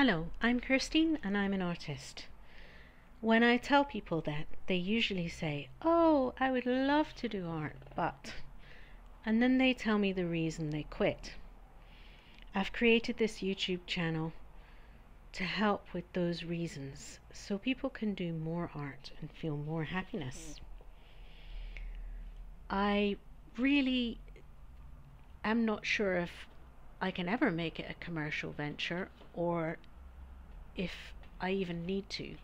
Hello, I'm Kirsteen and I'm an artist. When I tell people that, they usually say, "Oh, I would love to do art, but..." And then they tell me the reason they quit. I've created this YouTube channel to help with those reasons so people can do more art and feel more happiness. I really am not sure if I can ever make it a commercial venture or if I even need to.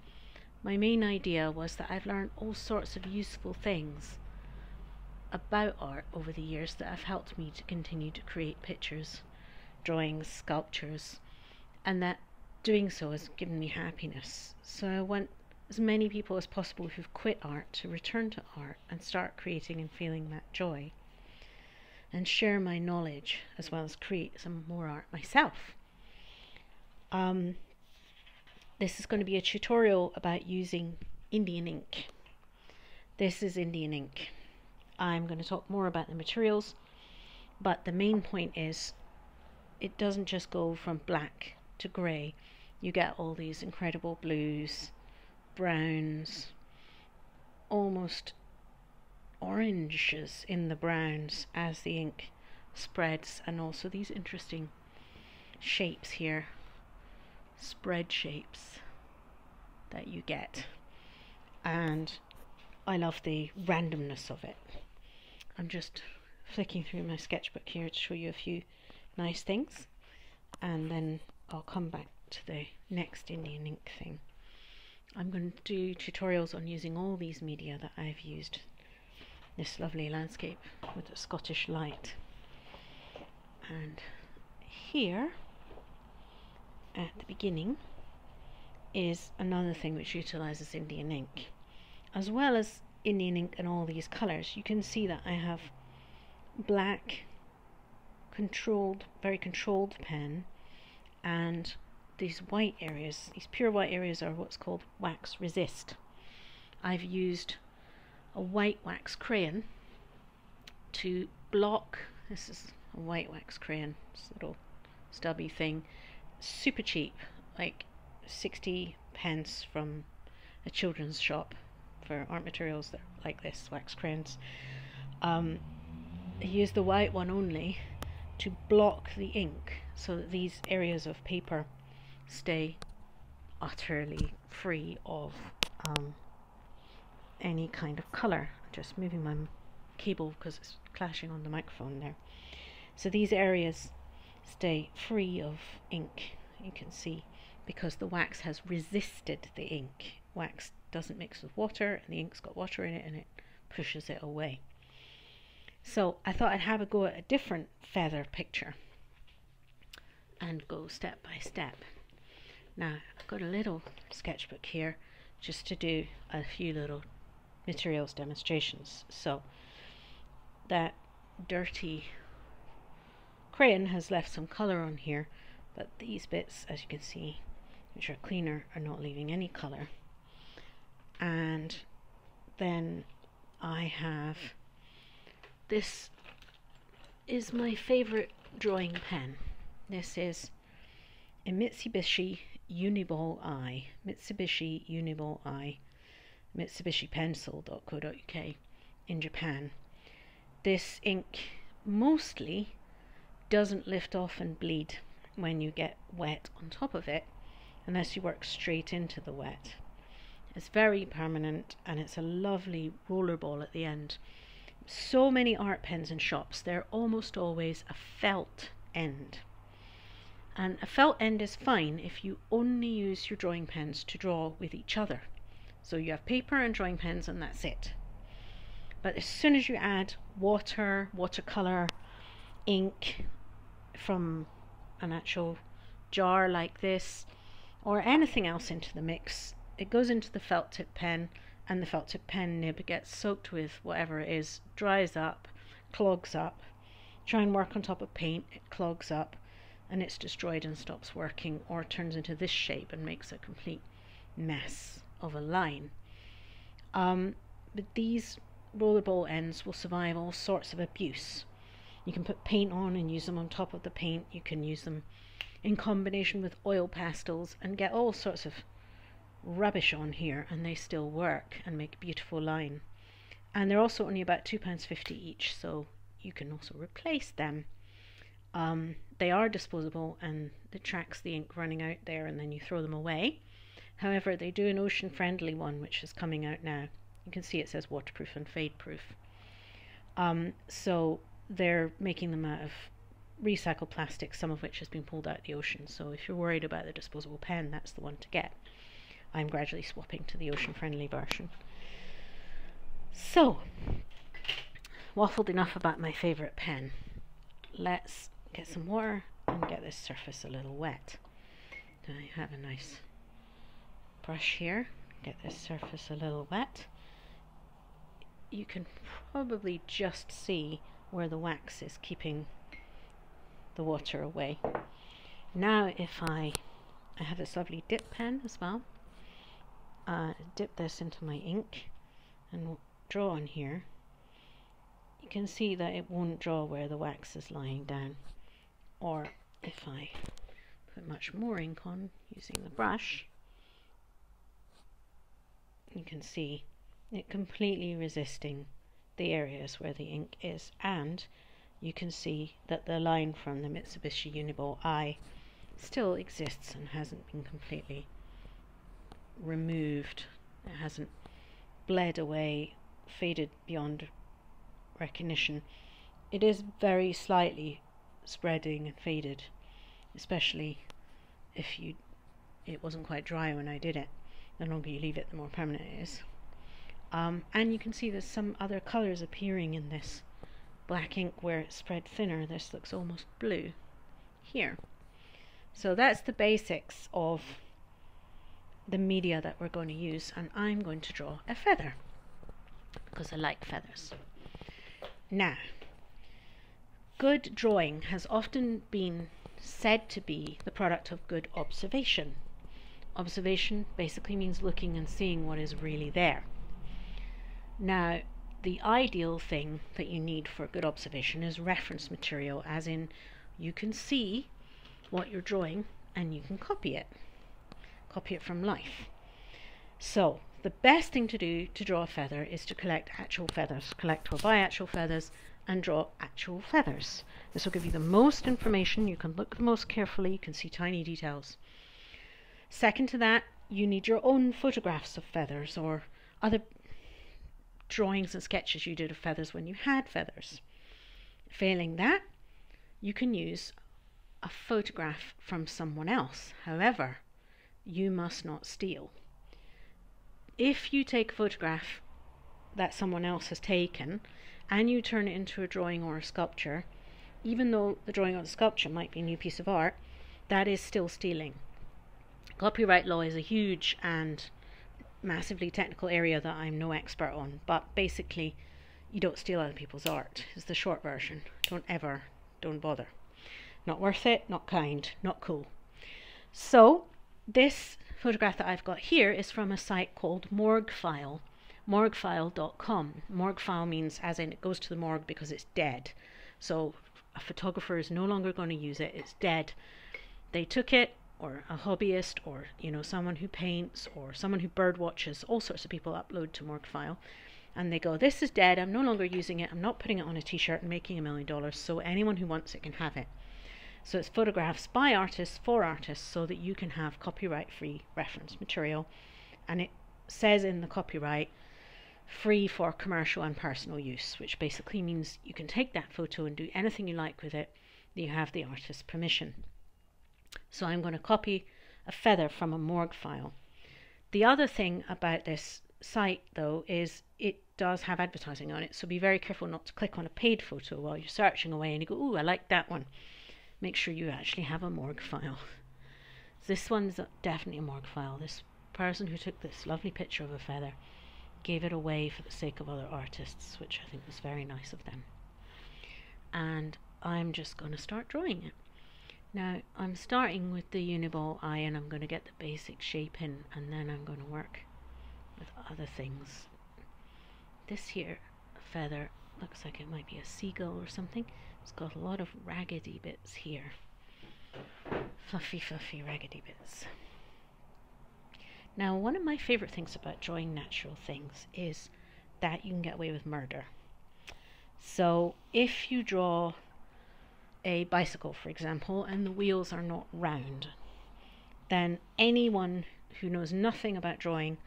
My main idea was that I've learned all sorts of useful things about art over the years that have helped me to continue to create pictures, drawings, sculptures, and that doing so has given me happiness. So I want as many people as possible who've quit art to return to art and start creating and feeling that joy, and share my knowledge as well as create some more art myself. This is going to be a tutorial about using Indian ink. This is Indian ink. I'm going to talk more about the materials, but the main point is it doesn't just go from black to grey. You get all these incredible blues, browns, almost oranges in the browns as the ink spreads, and also these interesting shapes here, spread shapes that you get, and I love the randomness of it. I'm just flicking through my sketchbook here to show you a few nice things, and then I'll come back to the next Indian ink thing. I'm going to do tutorials on using all these media that I've used. This lovely landscape with a Scottish light, and here at the beginning is another thing which utilizes Indian ink, as well as Indian ink and all these colors. You can see that I have black very controlled pen, and these white areas, these pure white areas, are what's called wax resist. I've used a white wax crayon to block. This is a white wax crayon, this little stubby thing, super cheap, like 60 pence from a children's shop for art materials that are like this, wax crayons. I use the white one only to block the ink so that these areas of paper stay utterly free of any kind of colour. Just moving my cable because it's clashing on the microphone there. So these areas stay free of ink, you can see, because the wax has resisted the ink. Wax doesn't mix with water, and the ink's got water in it, and it pushes it away. So I thought I'd have a go at a different feather picture and go step by step. Now I've got a little sketchbook here just to do a few little materials demonstrations. So that dirty crayon has left some colour on here, but these bits, as you can see, which are cleaner, are not leaving any colour. And then I have, this is my favourite drawing pen. This is a Mitsubishi Uniball Eye, mitsubishipencil.co.uk in Japan. This ink mostly doesn't lift off and bleed when you get wet on top of it, unless you work straight into the wet. It's very permanent, and it's a lovely rollerball at the end. So many art pens in shops, they're almost always a felt end. And a felt end is fine if you only use your drawing pens to draw with each other. So you have paper and drawing pens and that's it. But as soon as you add water, watercolor, ink from an actual jar like this, or anything else into the mix, it goes into the felt tip pen, and the felt tip pen nib gets soaked with whatever it is, dries up, clogs up. Try and work on top of paint, it clogs up, and it's destroyed and stops working, or turns into this shape and makes a complete mess of a line. But these rollerball ends will survive all sorts of abuse. You can put paint on and use them on top of the paint. You can use them in combination with oil pastels and get all sorts of rubbish on here, and they still work and make a beautiful line. And they're also only about £2.50 each, so you can also replace them. They are disposable, and it tracks the ink running out there, and then you throw them away. However, they do an ocean friendly one which is coming out now. You can see it says waterproof and fade proof. So they're making them out of recycled plastic, some of which has been pulled out of the ocean. So if you're worried about the disposable pen, that's the one to get. I'm gradually swapping to the ocean friendly version. So, waffled enough about my favourite pen. Let's get some water and get this surface a little wet. So I have a nice brush here, get this surface a little wet. You can probably just see where the wax is keeping the water away. Now if I have this lovely dip pen as well, dip this into my ink and draw on here. You can see that it won't draw where the wax is lying down, or if I put much more ink on using the brush, you can see it completely resisting the areas where the ink is, and you can see that the line from the Mitsubishi Uniball eye still exists and hasn't been completely removed. It hasn't bled away, faded beyond recognition. It is very slightly spreading and faded, especially if it wasn't quite dry when I did it. The longer you leave it, the more permanent it is. And you can see there's some other colours appearing in this black ink where it's spread thinner. This looks almost blue here. So that's the basics of the media that we're going to use, and I'm going to draw a feather because I like feathers. Now, good drawing has often been said to be the product of good observation. Observation basically means looking and seeing what is really there. Now, the ideal thing that you need for good observation is reference material, as in you can see what you're drawing and you can copy it from life. So the best thing to do to draw a feather is to collect actual feathers, collect or buy actual feathers and draw actual feathers. This will give you the most information, you can look the most carefully, you can see tiny details. Second to that, you need your own photographs of feathers or other drawings and sketches you did of feathers when you had feathers. Failing that, you can use a photograph from someone else. However, you must not steal. If you take a photograph that someone else has taken and you turn it into a drawing or a sculpture, even though the drawing or the sculpture might be a new piece of art, that is still stealing. Copyright law is a huge and massively technical area that I'm no expert on, but basically you don't steal other people's art is the short version. Don't bother. Not worth it, not kind, not cool. So this photograph that I've got here is from a site called Morguefile, morguefile.com. Morguefile means as in it goes to the morgue because it's dead. So a photographer is no longer going to use it, it's dead. They took it, or a hobbyist, or someone who paints, or someone who bird watches, all sorts of people upload to Morguefile, and they go, this is dead, I'm no longer using it, I'm not putting it on a t-shirt and making $1 million, so anyone who wants it can have it. So it's photographs by artists for artists so that you can have copyright free reference material, and it says in the copyright free for commercial and personal use, which basically means you can take that photo and do anything you like with it, you have the artist's permission. So I'm going to copy a feather from a Morguefile. The other thing about this site though is it does have advertising on it, so be very careful not to click on a paid photo while you're searching away and you go, ooh, I like that one. Make sure you actually have a Morguefile. This one's definitely a Morguefile. This person who took this lovely picture of a feather gave it away for the sake of other artists, which I think was very nice of them. And I'm just going to start drawing it. Now I'm starting with the Uniball eye, and I'm going to get the basic shape in, and then I'm going to work with other things. This here feather looks like it might be a seagull or something. It's got a lot of raggedy bits here. fluffy, fluffy, raggedy bits. Now, one of my favorite things about drawing natural things is that you can get away with murder. So if you draw a bicycle, for example, and the wheels are not round, then anyone who knows nothing about drawing,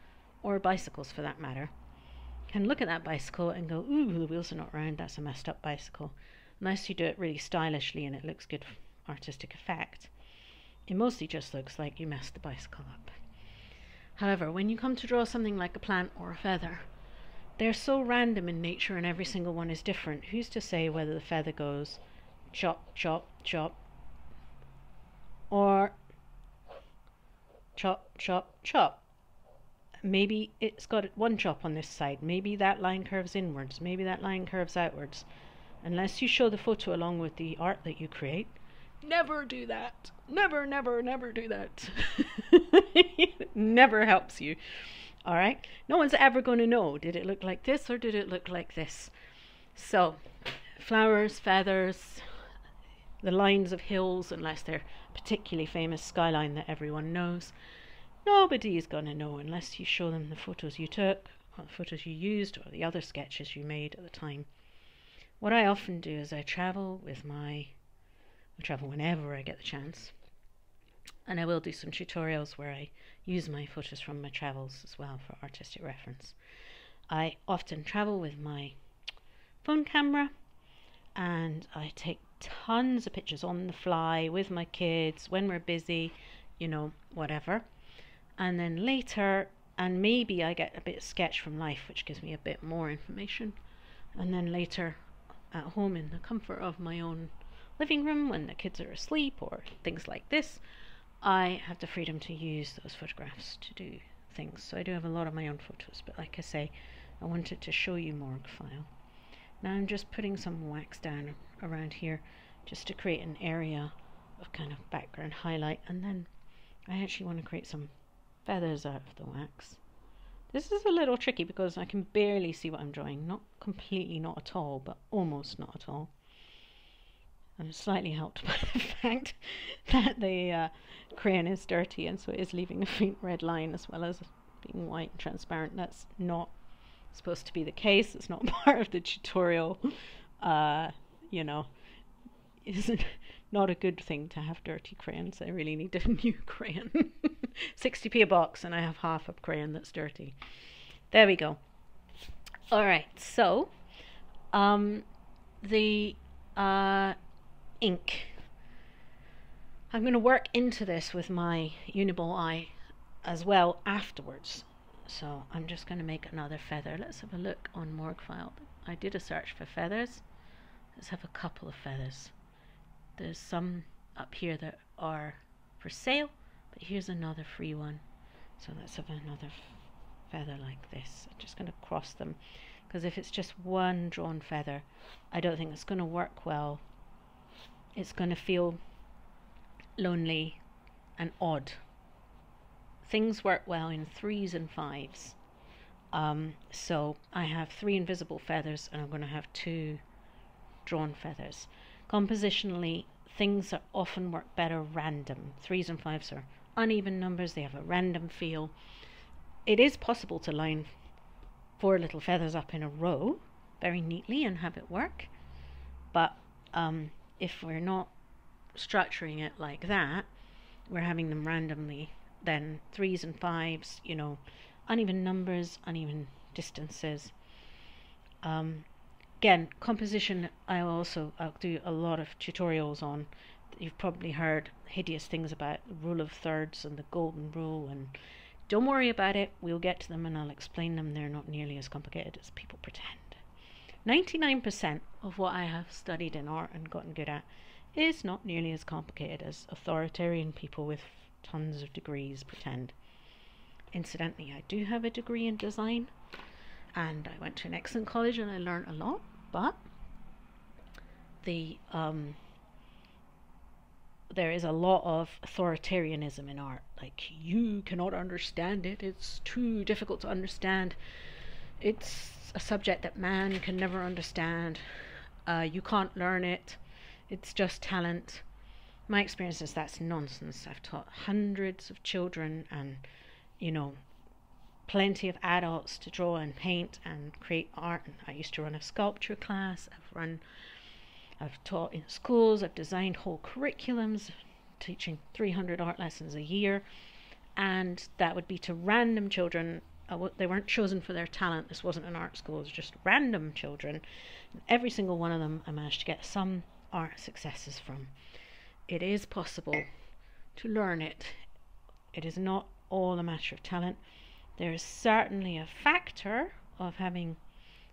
or bicycles for that matter, can look at that bicycle and go, ooh, the wheels are not round, that's a messed up bicycle. Unless you do it really stylishly and it looks good for artistic effect, it mostly just looks like you messed the bicycle up. However, when you come to draw something like a plant or a feather, they're so random in nature and every single one is different. Who's to say whether the feather goes chop, chop, chop, or chop, chop, chop? Maybe it's got one chop on this side. Maybe that line curves inwards. Maybe that line curves outwards. Unless you show the photo along with the art that you create, never do that. Never, never, never do that. Never helps you. All right? No one's ever going to know, did it look like this or did it look like this? So, flowers, feathers, the lines of hills, unless they're a particularly famous skyline that everyone knows, nobody is going to know unless you show them the photos you took, or the photos you used, or the other sketches you made at the time. What I often do is I travel whenever I get the chance, and I will do some tutorials where I use my photos from my travels as well for artistic reference. I often travel with my phone camera and I take tons of pictures on the fly with my kids when we're busy, you know, whatever. And then later, and maybe I get a bit of sketch from life, which gives me a bit more information. And then later, at home in the comfort of my own living room, when the kids are asleep or things like this, I have the freedom to use those photographs to do things. So I do have a lot of my own photos, but like I say, I wanted to show you Morgue File. Now I'm just putting some wax down around here just to create an area of kind of background highlight, and then I actually want to create some feathers out of the wax. This is a little tricky because I can barely see what I'm drawing. Not completely, not at all, but almost not at all. And it's slightly helped by the fact that the crayon is dirty, and so it is leaving a faint red line as well as being white and transparent. That's not supposed to be the case. It's not part of the tutorial. You know, it's not a good thing to have dirty crayons. I really need a new crayon. 60p a box, and I have half a crayon that's dirty. There we go. All right, so the ink. I'm going to work into this with my Uniball eye as well afterwards. So I'm just going to make another feather. Let's have a look on Morgue File. I did a search for feathers. Let's have a couple of feathers. There's some up here that are for sale, but here's another free one. So let's have another feather like this. I'm just going to cross them, because if it's just one drawn feather, I don't think it's going to work well. It's going to feel lonely and odd. Things work well in 3s and 5s. So I have 3 invisible feathers, and I'm going to have 2 drawn feathers. Compositionally, things that often work better random. 3s and 5s are uneven numbers. They have a random feel. It is possible to line 4 little feathers up in a row very neatly and have it work. But if we're not structuring it like that, we're having them randomly, then 3s and 5s, you know, uneven numbers, uneven distances. Again, composition, I'll do a lot of tutorials on. You've probably heard hideous things about the rule of thirds and the golden rule, and don't worry about it, we'll get to them and I'll explain them. They're not nearly as complicated as people pretend. 99% of what I have studied in art and gotten good at is not nearly as complicated as authoritarian people with tons of degrees pretend. Incidentally, I do have a degree in design, and I went to an excellent college and I learned a lot, but there is a lot of authoritarianism in art. Like, you cannot understand it, it's too difficult to understand, it's a subject that man can never understand, you can't learn it, it's just talent. my experience is that's nonsense. I've taught hundreds of children and, you know, plenty of adults to draw and paint and create art. And I used to run a sculpture class. I've taught in schools. I've designed whole curriculums, teaching 300 art lessons a year, and that would be to random children. They weren't chosen for their talent. This wasn't an art school. It was just random children. And every single one of them I managed to get some art successes from. It is possible to learn it. It is not all a matter of talent. There is certainly a factor of having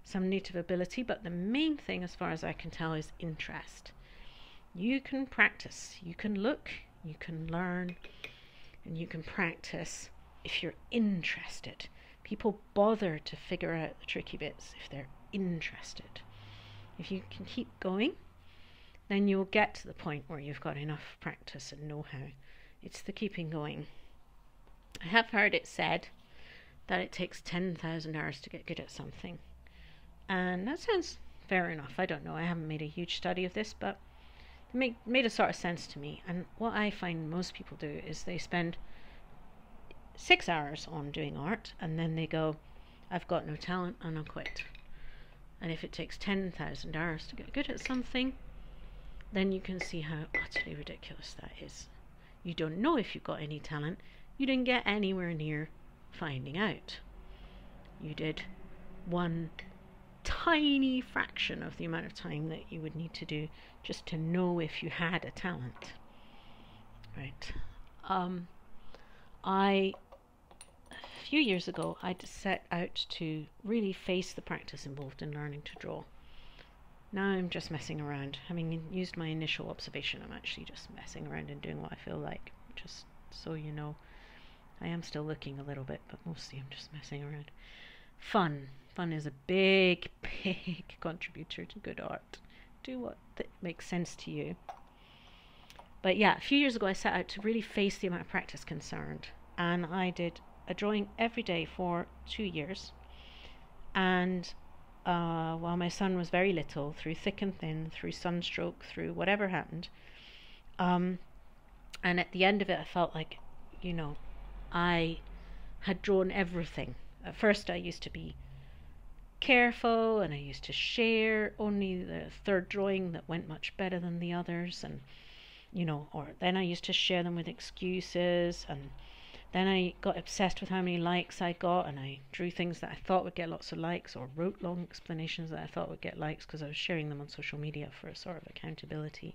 some native ability, but the main thing, as far as I can tell, is interest. You can practice, you can look, you can learn, and you can practice if you're interested. People bother to figure out the tricky bits if they're interested. If you can keep going, then you'll get to the point where you've got enough practice and know-how. It's the keeping going. I have heard it said that it takes 10,000 hours to get good at something. And that sounds fair enough. I don't know. I haven't made a huge study of this, but it made a sort of sense to me. And what I find most people do is they spend 6 hours on doing art, and then they go, I've got no talent, and I'll quit. And if it takes 10,000 hours to get good at something, then you can see how utterly ridiculous that is. You don't know if you've got any talent. You didn't get anywhere near finding out. You did one tiny fraction of the amount of time that you would need to do just to know if you had a talent. Right. A few years ago, I set out to really face the practice involved in learning to draw. Now I'm just messing around. Having used my initial observation, I'm actually just messing around and doing what I feel like. Just so you know, I am still looking a little bit, but mostly I'm just messing around. Fun. Fun is a big, big contributor to good art. Do what makes sense to you. But yeah, a few years ago I set out to really face the amount of practice concerned. And I did a drawing every day for 2 years. And while my son was very little, through thick and thin, through sunstroke, through whatever happened. And at the end of it, I felt like, you know, I had drawn everything. At first I used to be careful, and I used to share only the third drawing that went much better than the others, and you know, or then I used to share them with excuses, and then I got obsessed with how many likes I got, and I drew things that I thought would get lots of likes, or wrote long explanations that I thought would get likes because I was sharing them on social media for a sort of accountability,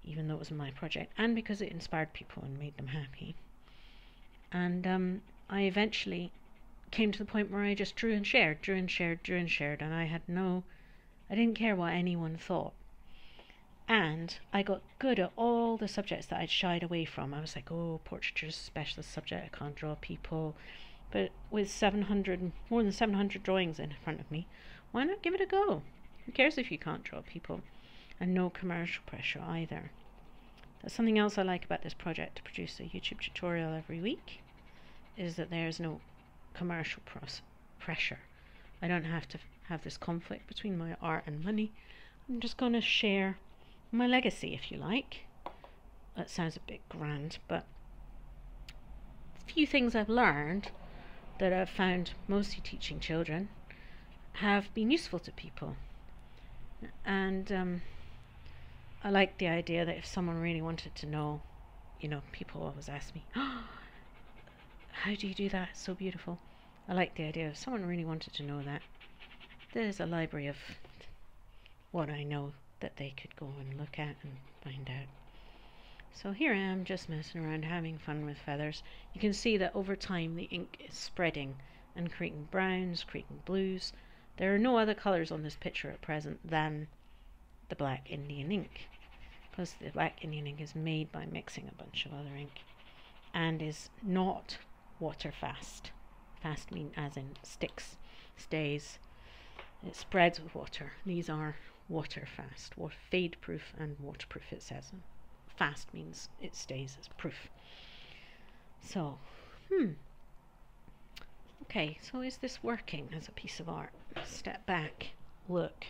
even though it was my project, and because it inspired people and made them happy. And I eventually came to the point where I just drew and shared, and I didn't care what anyone thought. And I got good at all the subjects that I'd shied away from. I was like, oh, portraiture is a specialist subject, I can't draw people. But with more than 700 drawings in front of me, why not give it a go? Who cares if you can't draw people? And no commercial pressure either. That's something else I like about this project, to produce a YouTube tutorial every week, is that there's no commercial pressure. I don't have to have this conflict between my art and money. I'm just going to share my legacy, if you like. That sounds a bit grand, but a few things I've learned that I've found mostly teaching children have been useful to people. And I like the idea that if someone really wanted to know, you know, people always ask me, oh, how do you do that? It's so beautiful. I like the idea if someone really wanted to know that, there's a library of what I know that they could go and look at and find out. So here I am, just messing around, having fun with feathers. You can see that over time the ink is spreading and creating browns, creating blues. There are no other colours on this picture at present than the black Indian ink, because the black Indian ink is made by mixing a bunch of other ink and is not water fast. Fast mean as in sticks, stays. It spreads with water. These are water fast, fade proof and waterproof, it says. Fast means it stays as proof. So, okay, so is this working as a piece of art? Step back, look.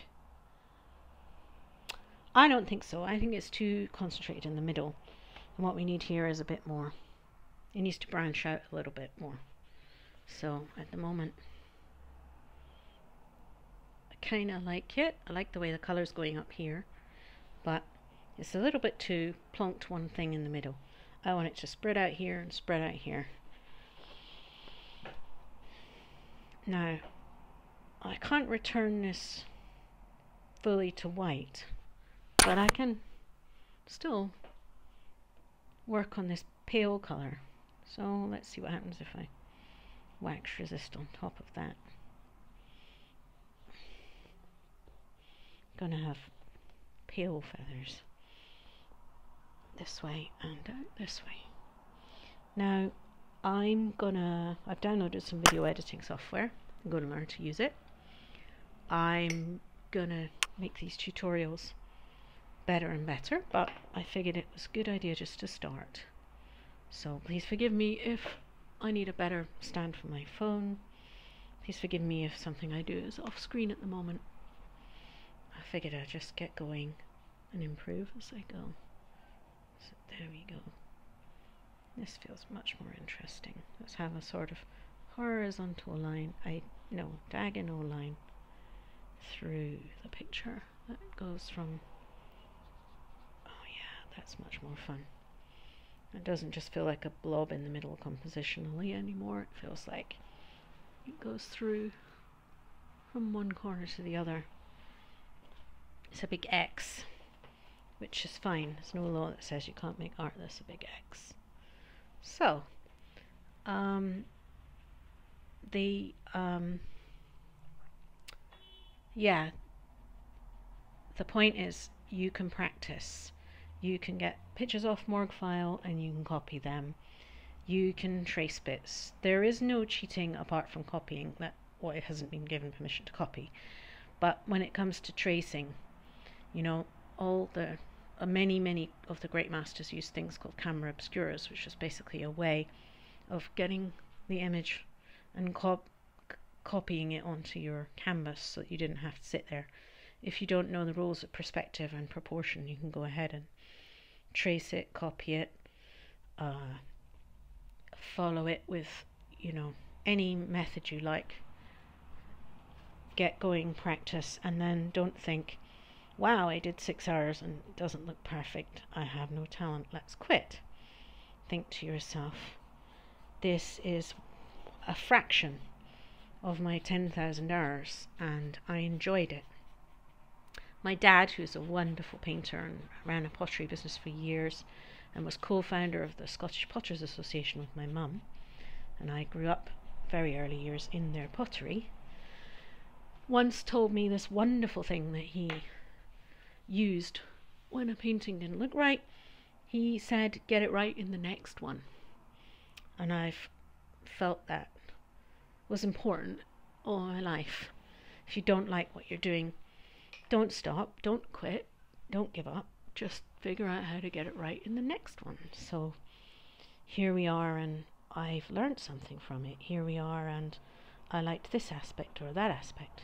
I don't think so. I think it's too concentrated in the middle. And what we need here is a bit more. It needs to branch out a little bit more. So at the moment, I kind of like it. I like the way the colour's going up here. But it's a little bit too plonked one thing in the middle. I want it to spread out here and spread out here. Now, I can't return this fully to white, but I can still work on this pale colour. So let's see what happens if I wax resist on top of that. I'm gonna have pale feathers this way and out this way. Now I've downloaded some video editing software. I'm going to learn to use it. I'm gonna make these tutorials better and better, but I figured it was a good idea just to start. So please forgive me if I need a better stand for my phone. Please forgive me if something I do is off screen at the moment. I figured I'd just get going and improve as I go. So there we go. This feels much more interesting. Let's have a sort of horizontal line, diagonal line through the picture that goes from, oh yeah, that's much more fun. It doesn't just feel like a blob in the middle compositionally anymore. It feels like it goes through from one corner to the other. It's a big X, which is fine. There's no law that says you can't make art that's a big X. So, the point is you can practice. You can get pictures off Morgfile and you can copy them. You can trace bits. There is no cheating apart from copying what it hasn't been given permission to copy. But when it comes to tracing, many of the great masters use things called camera obscuras, which is basically a way of getting the image and copying it onto your canvas so that you didn't have to sit there. If you don't know the rules of perspective and proportion, you can go ahead and trace it, copy it, follow it with, any method you like. Get going, practice, and then don't think, wow, I did 6 hours and it doesn't look perfect. I have no talent. Let's quit. Think to yourself, this is a fraction of my 10,000 hours and I enjoyed it. My dad, who's a wonderful painter and ran a pottery business for years and was co-founder of the Scottish Potters Association with my mum, and I grew up very early years in their pottery, once told me this wonderful thing that he used when a painting didn't look right. He said, get it right in the next one. And I've felt that was important all my life. If you don't like what you're doing, don't stop, don't quit, don't give up, just figure out how to get it right in the next one. So here we are, and I've learned something from it. Here we are, and I liked this aspect or that aspect.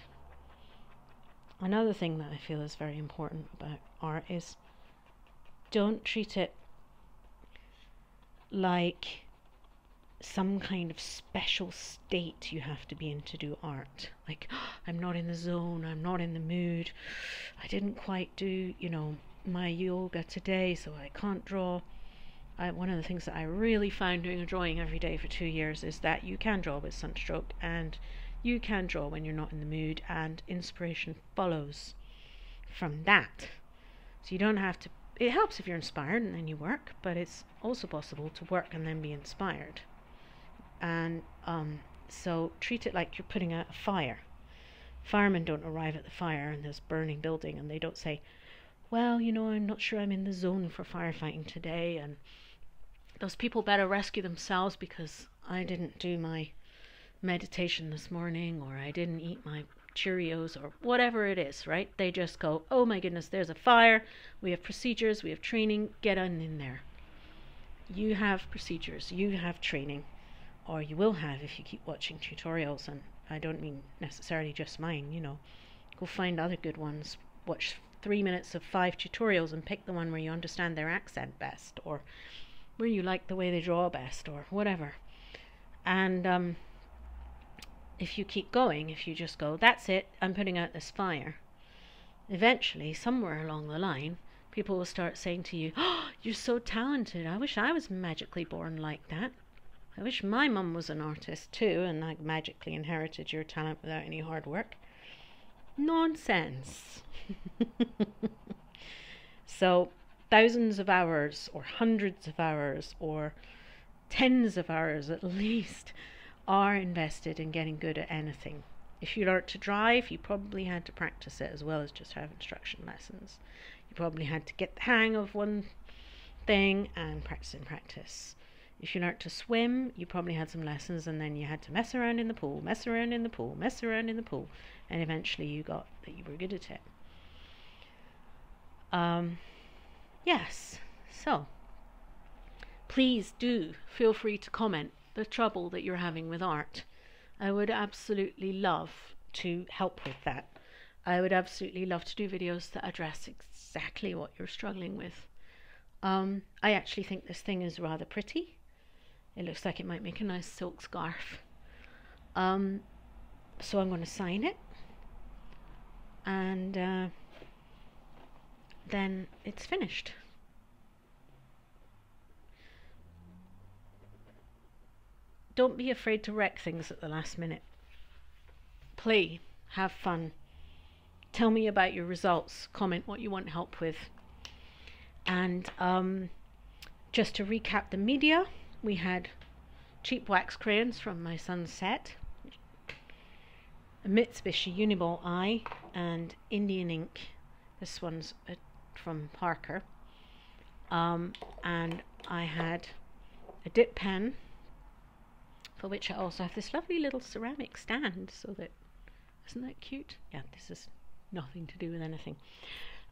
Another thing that I feel is very important about art is don't treat it like some kind of special state you have to be in to do art. Like, I'm not in the zone, I'm not in the mood, I didn't quite do, my yoga today, so I can't draw. One of the things that I really found doing a drawing every day for 2 years is that you can draw with sunstroke, and you can draw when you're not in the mood, and inspiration follows from that. So you don't have to, it helps if you're inspired and then you work, but it's also possible to work and then be inspired. And so treat it like you're putting out a fire. Firemen don't arrive at the fire in this burning building and they don't say, well, I'm not sure I'm in the zone for firefighting today, and those people better rescue themselves because I didn't do my meditation this morning, or I didn't eat my Cheerios, or whatever it is, right? They just go, oh my goodness, there's a fire, we have procedures, we have training, get on in there. You have procedures, you have training, or you will have if you keep watching tutorials, and I don't mean necessarily just mine, go find other good ones, watch 3 minutes of 5 tutorials and pick the one where you understand their accent best, or where you like the way they draw best, or whatever. And if you keep going, if you just go, that's it, I'm putting out this fire, eventually, somewhere along the line, people will start saying to you, oh, you're so talented, I wish I was magically born like that. I wish my mum was an artist too, and I magically inherited your talent without any hard work. Nonsense. So thousands of hours, or hundreds of hours, or tens of hours at least, are invested in getting good at anything. If you learnt to drive, you probably had to practice it as well as just have instruction lessons. You probably had to get the hang of one thing and practice and practice. If you learnt to swim, you probably had some lessons, and then you had to mess around in the pool, mess around in the pool, mess around in the pool, and eventually you got that you were good at it. Yes, so please do feel free to comment the trouble that you're having with art. I would absolutely love to help with that. I would absolutely love to do videos that address exactly what you're struggling with. I actually think this thing is rather pretty. It looks like it might make a nice silk scarf. So I'm going to sign it, and then it's finished. Don't be afraid to wreck things at the last minute. Play, have fun. Tell me about your results. Comment what you want help with. And just to recap the media, we had cheap wax crayons from my son's set, a Mitsubishi Uniball eye, and Indian ink. This one's from Parker. And I had a dip pen, for which I also have this lovely little ceramic stand, so that, isn't that cute? Yeah, this is nothing to do with anything.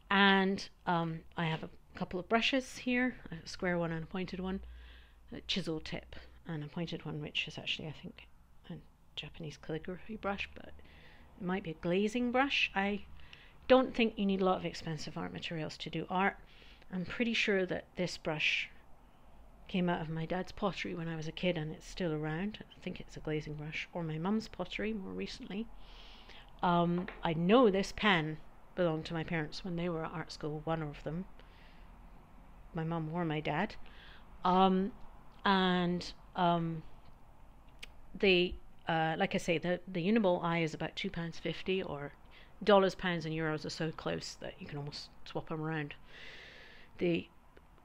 And I have a couple of brushes here, a square one and a pointed one, a chisel tip and a pointed one, which is actually, I think, a Japanese calligraphy brush, but it might be a glazing brush. I don't think you need a lot of expensive art materials to do art. I'm pretty sure that this brush came out of my dad's pottery when I was a kid, and it's still around. I think it's a glazing brush, or my mum's pottery more recently. I know this pen belonged to my parents when they were at art school, one of them, my mum or my dad. Like I say, the Uniball eye is about £2.50, or dollars, pounds and euros are so close that you can almost swap them around. The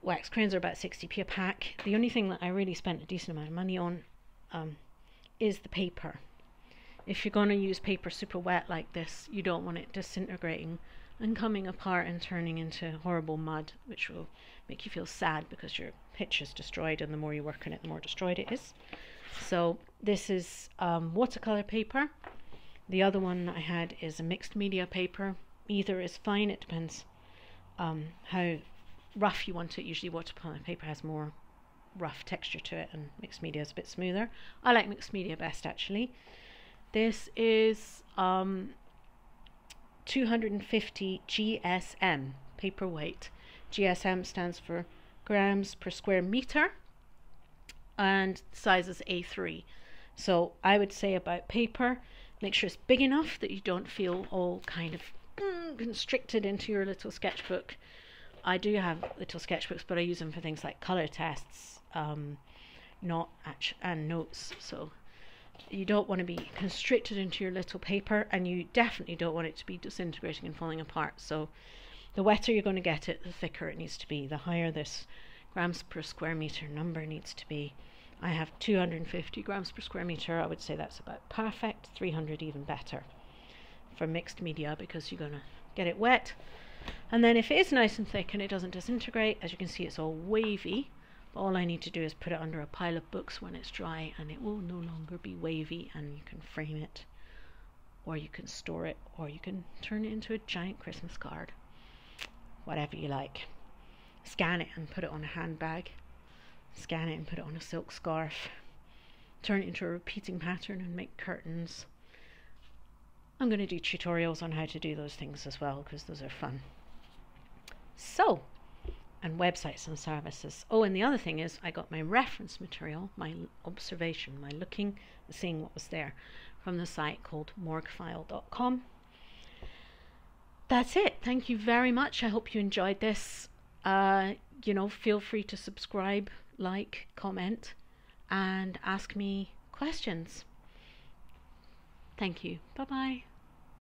wax crayons are about 60p a pack. The only thing that I really spent a decent amount of money on is the paper. If you're going to use paper super wet like this, you don't want it disintegrating and coming apart and turning into horrible mud, which will make you feel sad because your pitch is destroyed, and the more you work on it, the more destroyed it is. So this is watercolor paper. The other one I had is a mixed media paper. Either is fine, it depends how rough you want it. Usually watercolor paper has more rough texture to it, and mixed media is a bit smoother. I like mixed media best, actually. This is 250 GSM paper weight. GSM stands for grams per square meter, and size is A3. So I would say about paper, make sure it's big enough that you don't feel all kind of constricted into your little sketchbook. I do have little sketchbooks, but I use them for things like color tests, and notes. So you don't want to be constricted into your little paper, and you definitely don't want it to be disintegrating and falling apart. So the wetter you're going to get it, the thicker it needs to be. The higher this grams per square meter number needs to be. I have 250 grams per square meter. I would say that's about perfect. 300 even better for mixed media, because you're going to get it wet. And then if it is nice and thick and it doesn't disintegrate, as you can see, it's all wavy. All I need to do is put it under a pile of books when it's dry, and it will no longer be wavy, and you can frame it, or you can store it, or you can turn it into a giant Christmas card. Whatever you like. Scan it and put it on a handbag. Scan it and put it on a silk scarf. Turn it into a repeating pattern and make curtains. I'm going to do tutorials on how to do those things as well, because those are fun. So, and websites and services. Oh, and the other thing is I got my reference material, my observation, my looking, seeing what was there, from the site called morguefile.com. That's it. Thank you very much. I hope you enjoyed this. Feel free to subscribe, like, comment, and ask me questions. Thank you. Bye-bye.